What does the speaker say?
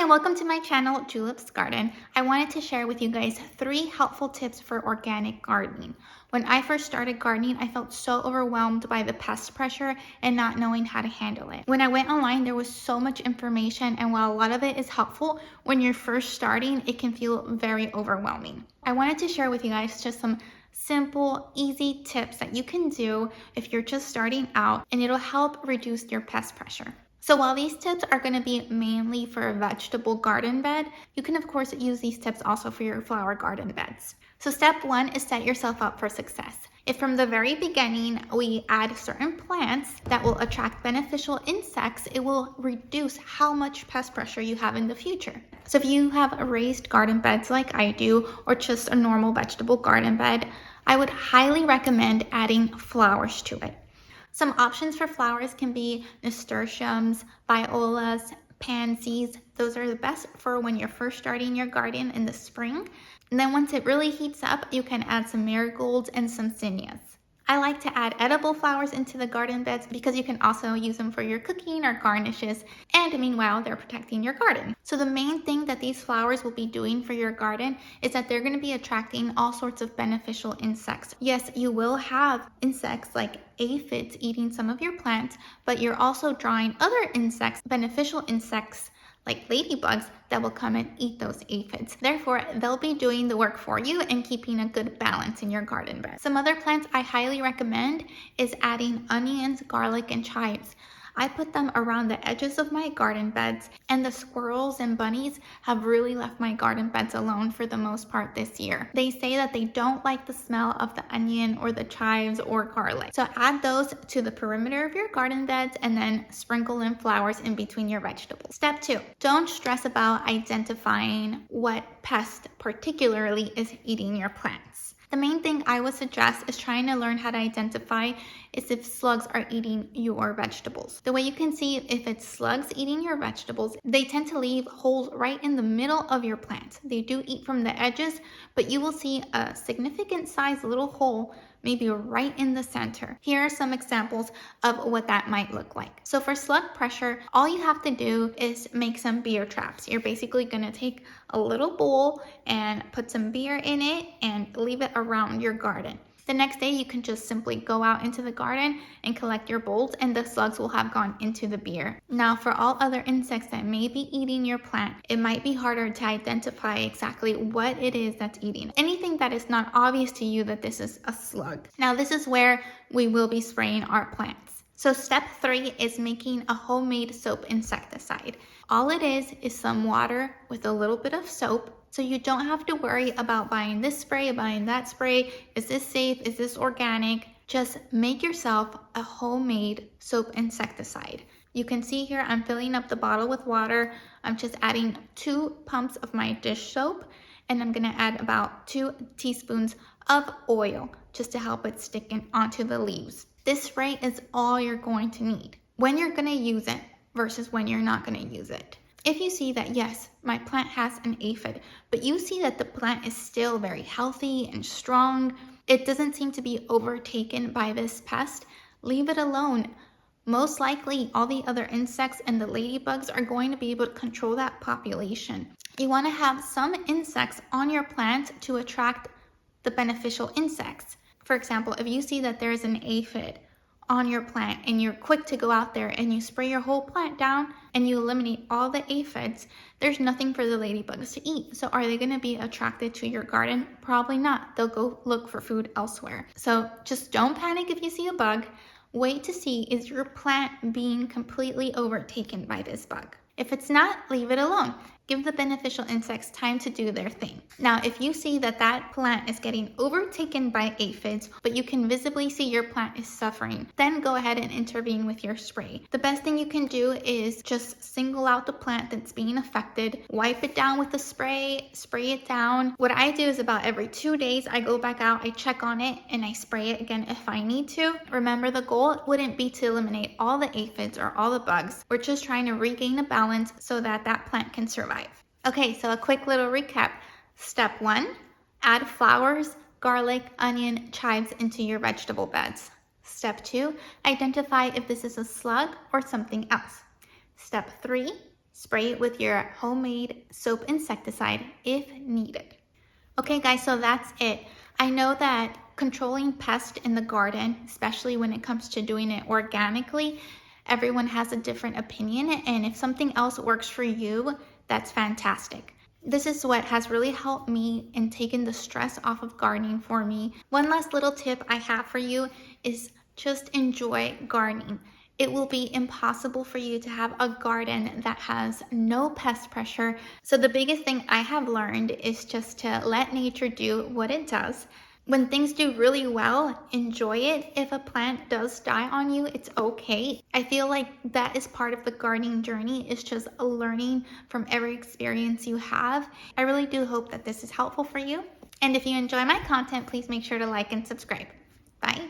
Hi, welcome to my channel, Julep's Garden. I wanted to share with you guys 3 helpful tips for organic gardening. When I first started gardening, I felt so overwhelmed by the pest pressure and not knowing how to handle it. When I went online, there was so much information, and while a lot of it is helpful, when you're first starting, it can feel very overwhelming. I wanted to share with you guys just some simple, easy tips that you can do if you're just starting out, and it'll help reduce your pest pressure. So while these tips are going to be mainly for a vegetable garden bed, you can of course use these tips also for your flower garden beds. So step 1 is set yourself up for success. If from the very beginning we add certain plants that will attract beneficial insects, it will reduce how much pest pressure you have in the future. So if you have raised garden beds like I do, or just a normal vegetable garden bed, I would highly recommend adding flowers to it. Some options for flowers can be nasturtiums, violas, pansies. Those are the best for when you're first starting your garden in the spring. And then once it really heats up, you can add some marigolds and some zinnias. I like to add edible flowers into the garden beds because you can also use them for your cooking or garnishes, and meanwhile they're protecting your garden. So the main thing that these flowers will be doing for your garden is that they're going to be attracting all sorts of beneficial insects. Yes, you will have insects like aphids eating some of your plants, but you're also drawing other insects, beneficial insects like ladybugs, that will come and eat those aphids. Therefore, they'll be doing the work for you and keeping a good balance in your garden bed. Some other plants I highly recommend is adding onions, garlic, and chives. I put them around the edges of my garden beds, and the squirrels and bunnies have really left my garden beds alone for the most part this year. They say that they don't like the smell of the onion or the chives or garlic. So add those to the perimeter of your garden beds and then sprinkle in flowers in between your vegetables. Step 2, don't stress about identifying what pest particularly is eating your plants. The main thing I would suggest is trying to learn how to identify is if slugs are eating your vegetables. The way you can see if it's slugs eating your vegetables, they tend to leave holes right in the middle of your plant. They do eat from the edges, but you will see a significant size little hole maybe right in the center. Here are some examples of what that might look like. So for slug pressure, all you have to do is make some beer traps. You're basically gonna take a little bowl and put some beer in it and leave it around your garden. The next day, you can just simply go out into the garden and collect your bowls, and the slugs will have gone into the beer. Now, for all other insects that may be eating your plant, it might be harder to identify exactly what it is that's eating. Anything that is not obvious to you that this is a slug. Now, this is where we will be spraying our plants. So step 3 is making a homemade soap insecticide. All it is some water with a little bit of soap. So you don't have to worry about buying this spray, buying that spray. Is this safe? Is this organic? Just make yourself a homemade soap insecticide. You can see here I'm filling up the bottle with water. I'm just adding 2 pumps of my dish soap, and I'm gonna add about 2 teaspoons of oil just to help it stick onto the leaves. This spray is all you're going to need when you're gonna use it versus when you're not gonna use it. If you see that, yes, my plant has an aphid, but you see that the plant is still very healthy and strong, it doesn't seem to be overtaken by this pest, leave it alone. Most likely, all the other insects and the ladybugs are going to be able to control that population. You want to have some insects on your plant to attract the beneficial insects. For example, if you see that there's an aphid on your plant and you're quick to go out there and you spray your whole plant down and you eliminate all the aphids, there's nothing for the ladybugs to eat. So are they going to be attracted to your garden? Probably not. They'll go look for food elsewhere. So just don't panic if you see a bug. Wait to see, is your plant being completely overtaken by this bug? If it's not, leave it alone. Give the beneficial insects time to do their thing. Now, if you see that that plant is getting overtaken by aphids, but you can visibly see your plant is suffering, then go ahead and intervene with your spray. The best thing you can do is just single out the plant that's being affected, wipe it down with the spray it down. What I do is about every 2 days, I go back out, I check on it, and I spray it again if I need to. Remember, the goal wouldn't be to eliminate all the aphids or all the bugs. We're just trying to regain a balance so that that plant can survive. Okay, so a quick little recap. Step 1, add flowers, garlic, onion, chives into your vegetable beds. Step 2, identify if this is a slug or something else. Step 3, Spray it with your homemade soap insecticide if needed. Okay guys, so that's it. I know that controlling pests in the garden, especially when it comes to doing it organically, everyone has a different opinion, and if something else works for you, that's fantastic. This is what has really helped me and taken the stress off of gardening for me. One last little tip I have for you is just enjoy gardening. It will be impossible for you to have a garden that has no pest pressure. So the biggest thing I have learned is just to let nature do what it does. When things do really well, enjoy it. If a plant does die on you, it's okay. I feel like that is part of the gardening journey, is just learning from every experience you have. I really do hope that this is helpful for you. And if you enjoy my content, please make sure to like and subscribe. Bye.